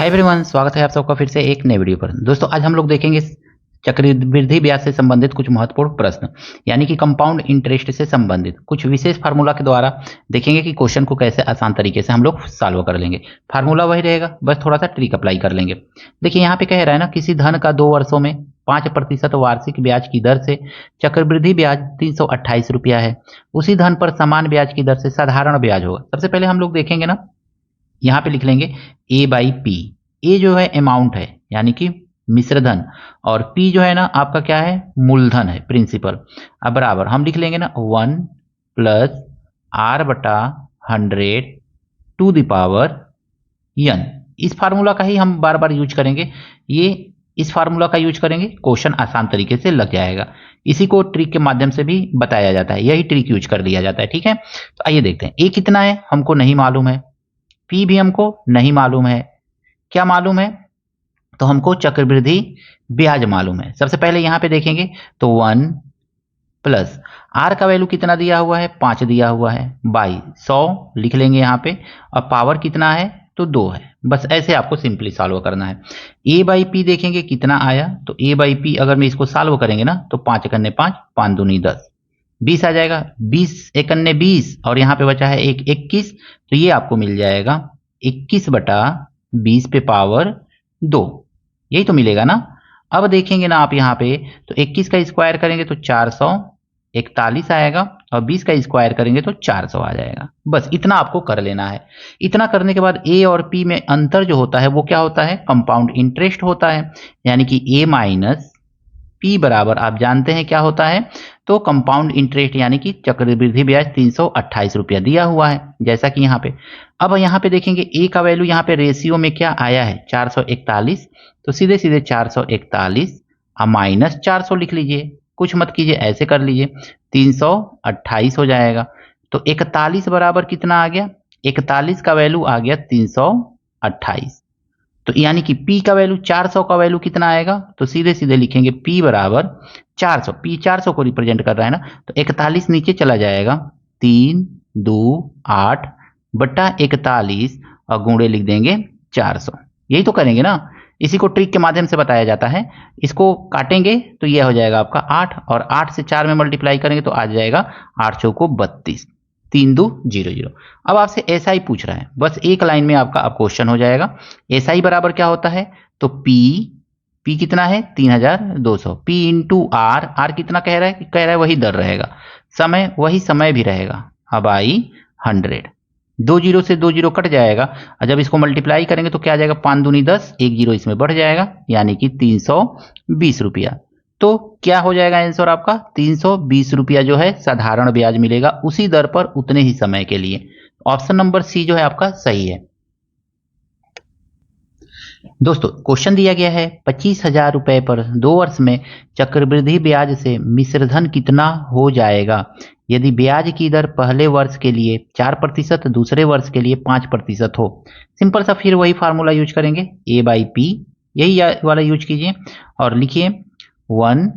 Hi everyone, स्वागत है आप सबका फिर से एक नए वीडियो पर। दोस्तों आज हम लोग देखेंगे चक्रवृद्धि ब्याज से संबंधित कुछ महत्वपूर्ण प्रश्न, यानी कि कंपाउंड इंटरेस्ट से संबंधित कुछ विशेष फार्मूला के द्वारा देखेंगे कि क्वेश्चन को कैसे आसान तरीके से हम लोग सॉल्व कर लेंगे। फार्मूला वही रहेगा, बस थोड़ा सा ट्रिक अप्लाई कर लेंगे। देखिए यहाँ पे कह रहा है ना, किसी धन का 2 वर्षों में 5% वार्षिक ब्याज की दर से चक्रवृद्धि ब्याज 328 रुपया है। उसी धन पर समान ब्याज की दर से साधारण ब्याज होगा। सबसे पहले हम लोग देखेंगे ना, यहाँ पे लिख लेंगे ए बाई पी। ए जो है अमाउंट है, यानी कि मिश्रधन, और पी जो है ना आपका क्या है, मूलधन है, प्रिंसिपल। अब बराबर हम लिख लेंगे ना 1 प्लस आर बटा 100 टू द पावर n। इस फार्मूला का ही हम बार बार यूज करेंगे। इस फार्मूला का यूज करेंगे, क्वेश्चन आसान तरीके से लग जाएगा। इसी को ट्रिक के माध्यम से भी बताया जाता है, यही ट्रिक यूज कर लिया जाता है। ठीक है, तो आइए देखते हैं। ए कितना है हमको नहीं मालूम है, पी भी हमको नहीं मालूम है। क्या मालूम है? तो हमको चक्रवृद्धि ब्याज मालूम है। सबसे पहले यहां पे देखेंगे तो 1 प्लस आर का वैल्यू कितना दिया हुआ है, 5 दिया हुआ है, बाई 100 लिख लेंगे यहाँ पे। और पावर कितना है तो 2 है। बस ऐसे आपको सिंपली सॉल्व करना है। ए बाई पी देखेंगे कितना आया, तो ए बाई पी अगर मैं इसको सॉल्व करेंगे ना तो 5 एकन्ने 5, 5 दूनी 10, 20 आ जाएगा। 20 एकन्ने 20 और यहाँ पे बचा है 21, तो ये आपको मिल जाएगा 21 बटा 20 पे पावर 2, यही तो मिलेगा ना। अब देखेंगे ना आप यहाँ पे, तो 21 का स्क्वायर करेंगे तो 441 आएगा, और 20 का स्क्वायर करेंगे तो 400 आ जाएगा। बस इतना आपको कर लेना है। इतना करने के बाद ए और पी में अंतर जो होता है वो क्या होता है, कंपाउंड इंटरेस्ट होता है। यानी कि ए माइनस पी बराबर आप जानते हैं क्या होता है, तो कंपाउंड इंटरेस्ट, यानी कि चक्रवृद्धि ब्याज 328 रुपया दिया हुआ है, जैसा कि यहाँ पे। अब यहाँ पे देखेंगे ए का वैल्यू यहाँ पे रेशियो में क्या आया है, 441, तो सीधे सीधे 441 माइनस 400 लिख लीजिए, कुछ मत कीजिए, ऐसे कर लीजिए, 328 हो जाएगा। तो 41 बराबर कितना आ गया, 41 का वैल्यू आ गया 328। तो यानी कि P का वैल्यू 400 का वैल्यू कितना आएगा, तो सीधे सीधे लिखेंगे P बराबर 400। P 400 को रिप्रेजेंट कर रहा है ना, तो 41 नीचे चला जाएगा, 3 2 8 बटा 41 और गुणे लिख देंगे 400। यही तो करेंगे ना, इसी को ट्रिक के माध्यम से बताया जाता है। इसको काटेंगे तो यह हो जाएगा आपका 8, और 8 से 4 में मल्टीप्लाई करेंगे तो आ जाएगा 8 चौको 32, 3 2 0 0। अब आपसे एसआई पूछ रहा है, बस एक लाइन में आपका अब क्वेश्चन हो जाएगा। एसआई बराबर क्या होता है, तो पी कितना है 3200, पी इंटू आर, आर कितना कह रहा है वही दर रहेगा, समय वही समय भी रहेगा। अब आई 100, 2 जीरो से 2 जीरो कट जाएगा, और जब इसको मल्टीप्लाई करेंगे तो क्या आ जाएगा, 5 दूनी 10, 1 जीरो इसमें बढ़ जाएगा, यानी कि 320 रुपया। तो क्या हो जाएगा आंसर आपका, 320 रुपया जो है साधारण ब्याज मिलेगा, उसी दर पर उतने ही समय के लिए। ऑप्शन नंबर सी जो है आपका सही है। दोस्तों क्वेश्चन दिया गया है 25,000 रुपए पर 2 वर्ष में चक्रवृद्धि ब्याज से मिश्रधन कितना हो जाएगा यदि ब्याज की दर पहले वर्ष के लिए 4%, दूसरे वर्ष के लिए 5% हो। सिंपल सा फिर वही फार्मूला यूज करेंगे, ए बाई पी, यही वाला यूज कीजिए, और लिखिए 1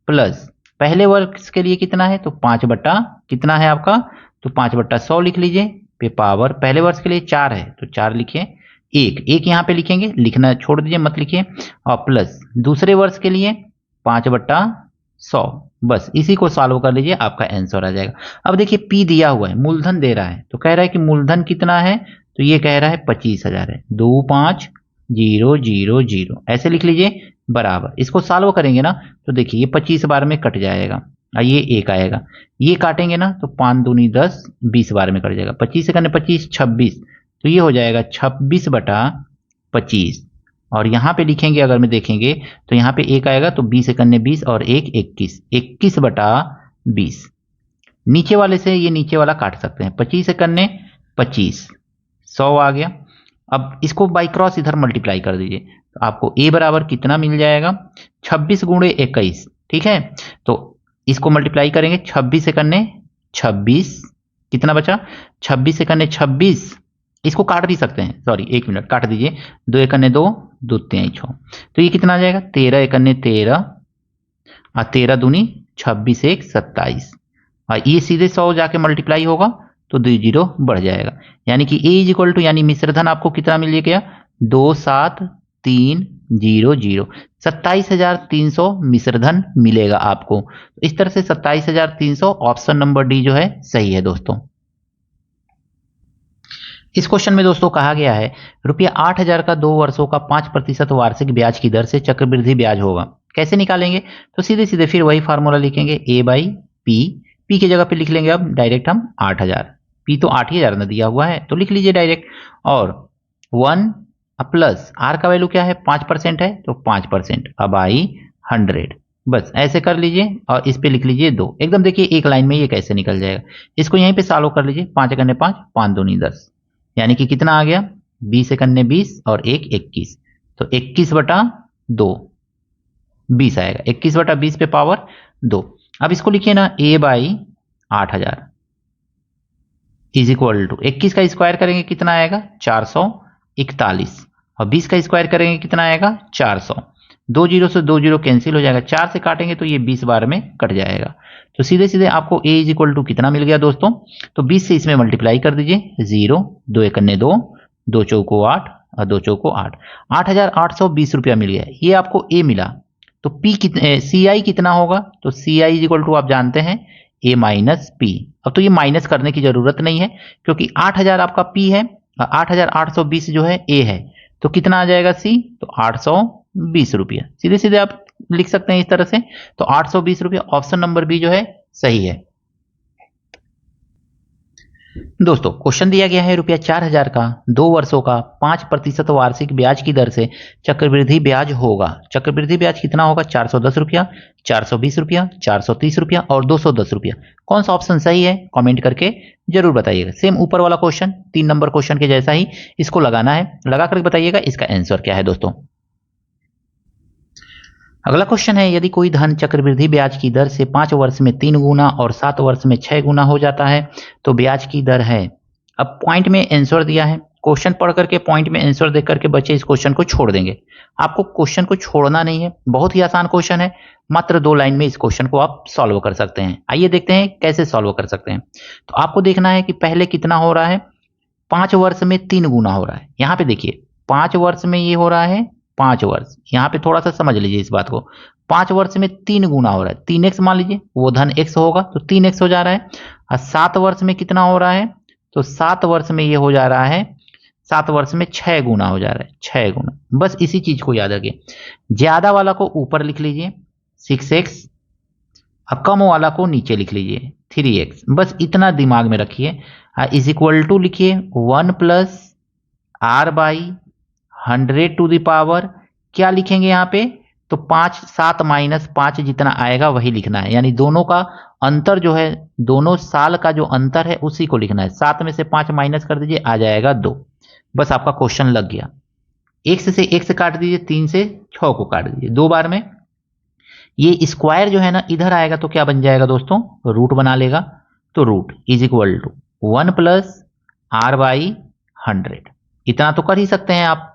प्लस पहले वर्ष के लिए कितना है, तो 5 बटा कितना है आपका, तो 5 बटा 100 लिख लीजिए, पे पावर पहले वर्ष के लिए 4 है तो 4 लिखिए, एक यहाँ पे लिखेंगे, लिखना छोड़ दीजिए, मत लिखिए, और प्लस दूसरे वर्ष के लिए 5 बटा 100। बस इसी को सॉल्व कर लीजिए, आपका आंसर आ जाएगा। अब देखिए पी दिया हुआ है, मूलधन दे रहा है, तो कह रहा है कि मूलधन कितना है, तो ये कह रहा है 25,000 है, 25,000 ऐसे लिख लीजिए बराबर। इसको सॉल्व करेंगे ना तो देखिए ये 25 बार में कट जाएगा, ये एक आएगा, ये काटेंगे ना तो 5 दूनी 10, 20 बार में कट जाएगा, 25 से करने 25 26, तो ये हो जाएगा 26 बटा 25। और यहाँ पे लिखेंगे अगर में देखेंगे तो यहाँ पे एक आएगा, तो 20 से करने 20 और 1 21, 21 बटा 20। नीचे वाले से ये नीचे वाला काट सकते हैं, 25 से करने 25, 100 आ गया। अब इसको बाई क्रॉस इधर मल्टीप्लाई कर दीजिए, तो आपको ए बराबर कितना मिल जाएगा, 26 गुणे 21। ठीक है, तो इसको मल्टीप्लाई करेंगे, 26 से करने 26, कितना बचा, 26 से करने 26, इसको काट भी सकते हैं, सॉरी 1 मिनट काट दीजिए, 2 एकन्ने 2, 2 3 6, तो ये कितना आ जाएगा, 13 एकन्ने 13, और 13 दूनी 26 1 27, और ये सीधे 100 जाके मल्टीप्लाई होगा तो 2 जीरो बढ़ जाएगा, यानी कि ए इज इक्वल टू, यानी मिश्रधन आपको कितना मिल गया, 27,300 27,300 मिश्रधन मिलेगा आपको। इस तरह से 27,300 ऑप्शन नंबर डी जो है सही है दोस्तों। इस क्वेश्चन में दोस्तों कहा गया है रुपया 8,000 का 2 वर्षों का 5% वार्षिक ब्याज की दर से चक्रवृद्धि ब्याज होगा। कैसे निकालेंगे? तो सीधे सीधे फिर वही फार्मूला लिखेंगे, ए बाई पी। पी की जगह पे लिख लेंगे अब डायरेक्ट हम 8,000। पी तो 8,000 ना दिया हुआ है तो लिख लीजिए डायरेक्ट। और 1 प्लस आर का वैल्यू क्या है? 5% है तो 5% अब आई 100। बस ऐसे कर लीजिए और इस पे लिख लीजिए 2। एकदम देखिए एक लाइन में ये कैसे निकल जाएगा। इसको यहीं पे सॉल्व कर लीजिए। 5 एकन्ने 5, 5 दूनी 10, यानी कि कितना आ गया? 20 एकन्ने 20 और 1 21, तो 21/2 20 आएगा। 21/20 पे पावर 2। अब इसको लिखिए ना, a by 8,000 is equal to 21 का स्क्वायर करेंगे कितना आएगा? 441। और 20 का स्क्वायर करेंगे कितना आएगा? 400। 2 जीरो से 2 जीरो कैंसिल हो जाएगा। 4 से काटेंगे तो ये 20 बार में कट जाएगा। तो सीधे सीधे आपको a इज इक्वल टू कितना मिल गया दोस्तों? तो 20 से इसमें मल्टीप्लाई कर दीजिए। 0 2 एकन्ने 2, 2 चौको 8 और 2 चौको 8, 8,820 रुपया मिल गया। ये आपको a मिला। तो p कितने, CI कितना होगा? तो CI इज इक्वल टू आप जानते हैं a माइनस पी। अब तो ये माइनस करने की जरूरत नहीं है क्योंकि 8,000 आपका p है और 8,820 जो है a है। तो कितना आ जाएगा c? तो 820 रुपया। सीधे सीधे आप लिख सकते हैं इस तरह से। तो 820 रुपया ऑप्शन नंबर बी जो है सही है। दोस्तों क्वेश्चन दिया गया है रुपया 4,000 का 2 वर्षों का 5% वार्षिक ब्याज की दर से चक्रवृद्धि ब्याज होगा। चक्रवृद्धि ब्याज कितना होगा? 410 रुपया, 420 रुपया, 430 रुपया और 210 रुपया। कौन सा ऑप्शन सही है? कमेंट करके जरूर बताइएगा। सेम ऊपर वाला क्वेश्चन 3 नंबर क्वेश्चन के जैसा ही इसको लगाना है। लगा करके बताइएगा इसका आंसर क्या है दोस्तों। अगला क्वेश्चन है, यदि कोई धन चक्रवृद्धि ब्याज की दर से 5 वर्ष में 3 गुना और 7 वर्ष में 6 गुना हो जाता है तो ब्याज की दर है। अब पॉइंट में आंसर दिया है। क्वेश्चन पढ़ करके पॉइंट में आंसर देख करके बच्चे इस क्वेश्चन को छोड़ देंगे। आपको क्वेश्चन को छोड़ना नहीं है। बहुत ही आसान क्वेश्चन है। मात्र 2 लाइन में इस क्वेश्चन को आप सॉल्व कर सकते हैं। आइए देखते हैं कैसे सॉल्व कर सकते हैं। तो आपको देखना है कि पहले कितना हो रहा है। 5 वर्ष में 3 गुना हो रहा है। यहाँ पे देखिए 5 वर्ष में ये हो रहा है 5 वर्ष। यहाँ पे थोड़ा सा समझ लीजिए इस बात को। 5 वर्ष में 3 गुना हो रहा है। 3x मान लीजिए, वो धन x होगा तो 3x हो जा रहा है। और 7 वर्ष में कितना हो रहा है? तो 7 वर्ष में ये हो जा रहा है, 7 वर्ष में 6 गुना हो जा रहा है। 6 गुना। बस इसी चीज को याद रखिए। ज्यादा वाला को ऊपर लिख लीजिए 6x, और कम वाला को नीचे लिख लीजिए 3x। बस इतना दिमाग में रखिए। इज इक्वल टू लिखिए 1 plus R by 100 to the power क्या लिखेंगे यहाँ पे? तो 5 7 माइनस 5 जितना आएगा वही लिखना है। यानी दोनों का अंतर जो है, दोनों साल का जो अंतर है उसी को लिखना है। 7 में से 5 माइनस कर दीजिए, आ जाएगा 2। बस आपका क्वेश्चन लग गया। x से x काट दीजिए, 3 से 6 को काट दीजिए 2 बार में। ये स्क्वायर जो है ना इधर आएगा तो क्या बन जाएगा दोस्तों? रूट बना लेगा। तो root is equal to 1 plus R by 100। इतना तो कर ही सकते हैं आप।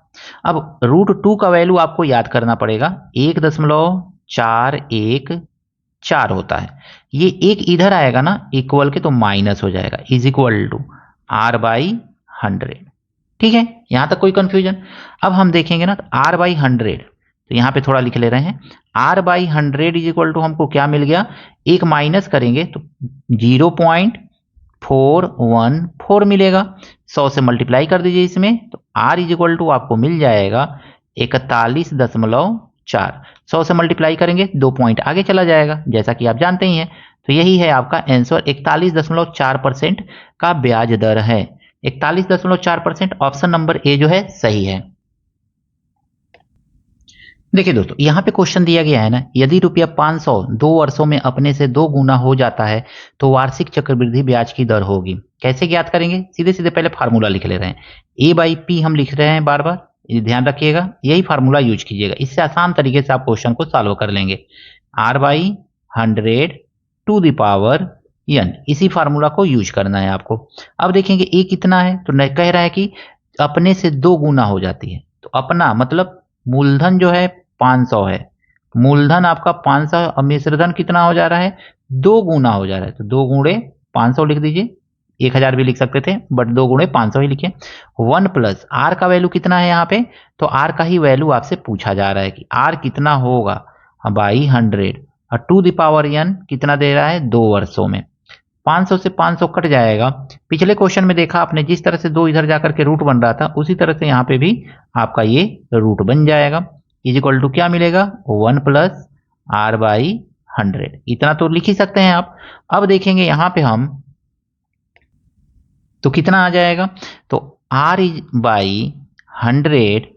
अब √2 का वैल्यू आपको याद करना पड़ेगा। 1.414 होता है। ये एक इधर आएगा ना इक्वल के तो माइनस हो जाएगा। Is equal to R by 100। ठीक है, यहां तक कोई कंफ्यूजन? अब हम देखेंगे ना आर बाई 100, तो यहां पे थोड़ा लिख ले रहे हैं। R by 100 is equal to हमको क्या मिल गया? एक माइनस करेंगे तो 0.414 मिलेगा। 100 से मल्टीप्लाई कर दीजिए इसमें, तो आर इज इक्वल टू आपको मिल जाएगा 41.4। 100 से मल्टीप्लाई करेंगे 2 पॉइंट आगे चला जाएगा, जैसा कि आप जानते ही हैं। तो यही है आपका आंसर। 41.4% का ब्याज दर है। 41.4% ऑप्शन नंबर ए जो है सही है। देखिए दोस्तों, यहां पे क्वेश्चन दिया गया है ना, यदि रुपया 500 2 वर्षों में अपने से 2 गुना हो जाता है तो वार्षिक चक्रवृद्धि ब्याज की दर होगी। कैसे ज्ञात करेंगे? सीधे सीधे पहले फार्मूला लिख ले रहे हैं। ए बाई पी हम लिख रहे हैं बार बार, ये ध्यान रखिएगा। यही फार्मूला यूज कीजिएगा, इससे आसान तरीके से आप क्वेश्चन को सॉल्व कर लेंगे। R by 100 to the power n, इसी फार्मूला को यूज करना है आपको। अब देखेंगे ए कितना है, तो कह रहा है कि अपने से 2 गुना हो जाती है। तो अपना मतलब मूलधन जो है 500 है। मूलधन आपका 500 है और मिश्रधन कितना हो जा रहा है? 2 गुना हो जा रहा है। तो 2 गुणे 500 लिख दीजिए। 1000 भी लिख सकते थे, बट 2 गुणे 500 ही लिखे। 1 प्लस आर का वैल्यू कितना है यहाँ पे, तो आर का ही वैल्यू आपसे पूछा जा रहा है कि आर कितना होगा बाई 100, और टू द पावर n कितना दे रहा है 2 वर्षों में। 500 से 500 कट जाएगा। पिछले क्वेश्चन में देखा आपने जिस तरह से 2 इधर जाकर के रूट बन रहा था, उसी तरह से यहाँ पे भी आपका ये रूट बन जाएगा। इज इक्वल टू क्या मिलेगा 1 प्लस आर बाई 100, इतना तो लिख ही सकते हैं आप। अब देखेंगे यहाँ पे हम तो कितना आ जाएगा, तो r is by 100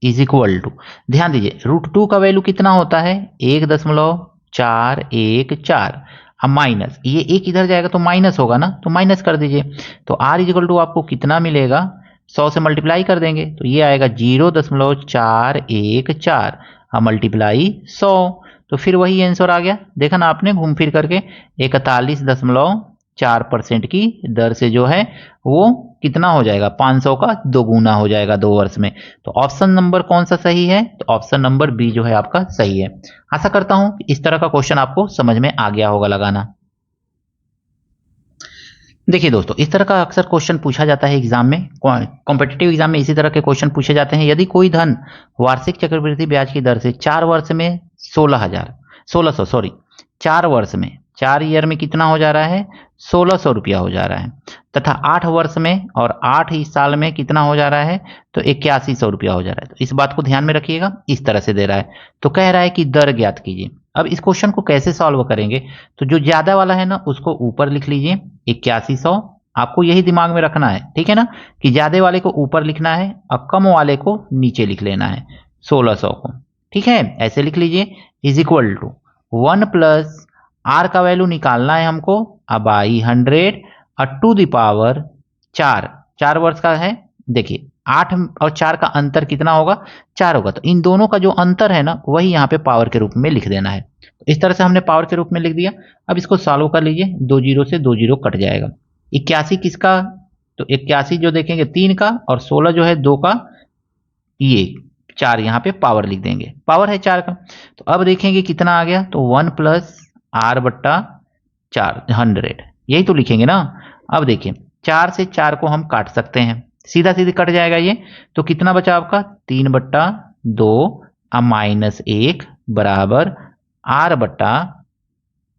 is equal to, ध्यान दीजिए √2 का वैल्यू कितना होता है 1.414, अब माइनस ये एक इधर जाएगा तो माइनस होगा ना, तो माइनस कर दीजिए। तो आर इज इक्वल टू आपको कितना मिलेगा, 100 से मल्टीप्लाई कर देंगे तो ये आएगा 0.414, मल्टीप्लाई 100, तो फिर वही आंसर आ गया। देखा ना आपने घूम फिर करके 41.4% की दर से जो है वो कितना हो जाएगा 500 का 2 गुना हो जाएगा 2 वर्ष में। तो ऑप्शन नंबर कौन सा सही है, तो ऑप्शन नंबर बी जो है आपका सही है। आशा करता हूं कि इस तरह का क्वेश्चन आपको समझ में आ गया होगा लगाना। देखिए दोस्तों, इस तरह का अक्सर क्वेश्चन पूछा जाता है एग्जाम में, कॉम्पिटिटिव एग्जाम में इसी तरह के क्वेश्चन पूछे जाते हैं। यदि कोई धन वार्षिक चक्रवृद्धि ब्याज की दर से 4 वर्ष में 1600 सॉरी 4 वर्ष में 4 ईयर में कितना हो जा रहा है 1600 रुपया हो जा रहा है, तथा 8 वर्ष में और 8 ही साल में कितना हो जा रहा है तो 8100 रुपया हो जा रहा है। तो इस बात को ध्यान में रखिएगा, इस तरह से दे रहा है। तो कह रहा है कि दर ज्ञात कीजिए। अब इस क्वेश्चन को कैसे सॉल्व करेंगे, तो जो ज्यादा वाला है ना उसको ऊपर लिख लीजिए 8100, आपको यही दिमाग में रखना है, ठीक है ना, कि ज्यादा वाले को ऊपर लिखना है और कम वाले को नीचे लिख लेना है 1600 को, ठीक है, ऐसे लिख लीजिए। Is equal to 1 plus r का वैल्यू निकालना है हमको बाई 100 और टू द पावर 4 वर्ष का है। देखिए 8 और 4 का अंतर कितना होगा 4 होगा, तो इन दोनों का जो अंतर है ना वही यहाँ पे पावर के रूप में लिख देना है। तो इस तरह से हमने पावर के रूप में लिख दिया। अब इसको सॉल्व कर लीजिए, 2 जीरो से 2 जीरो कट जाएगा। 81 किसका, तो 81 जो देखेंगे 3 का, और 16 जो है 2 का, ये 4 यहाँ पे पावर लिख देंगे, पावर है 4 का। तो अब देखेंगे कितना आ गया, तो 1 प्लस आर बट्टा 100, यही तो लिखेंगे ना। अब देखिए 4 से 4 को हम काट सकते हैं, सीधा सीधी कट जाएगा ये, तो कितना बचा आपका 3/2 -1 बराबर आर बट्टा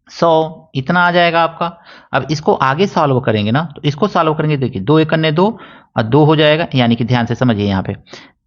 100, इतना आ जाएगा आपका। अब इसको आगे सॉल्व करेंगे ना, तो इसको सॉल्व करेंगे, देखिए 2 × 2 और 2 हो जाएगा, यानी कि ध्यान से समझिए यहाँ पे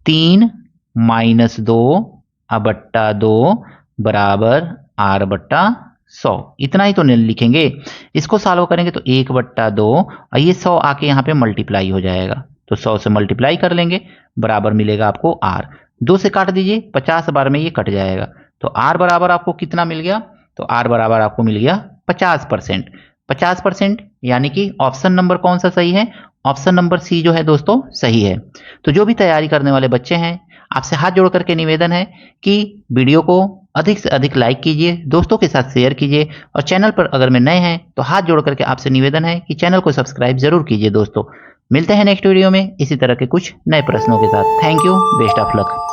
3 - 2/2 बराबर आर बट्टा 100, इतना ही तो लिखेंगे। इसको सॉल्व करेंगे तो 1/2 और ये 100 आके यहाँ पे मल्टीप्लाई हो जाएगा, तो 100 से मल्टीप्लाई कर लेंगे, बराबर मिलेगा आपको आर। 2 से काट दीजिए, 50 बार में ये कट जाएगा, तो आर बराबर आपको कितना मिल गया, तो आर बराबर आपको मिल गया 50%। 50% यानी कि ऑप्शन नंबर कौन सा सही है, ऑप्शन नंबर सी जो है दोस्तों सही है। तो जो भी तैयारी करने वाले बच्चे हैं, आपसे हाथ जोड़ करके निवेदन है कि वीडियो को अधिक से अधिक लाइक कीजिए, दोस्तों के साथ शेयर कीजिए, और चैनल पर अगर मैं नए हैं तो हाथ जोड़ करके आपसे निवेदन है कि चैनल को सब्सक्राइब जरूर कीजिए। दोस्तों मिलते हैं नेक्स्ट वीडियो में इसी तरह के कुछ नए प्रश्नों के साथ। Thank you, best of luck.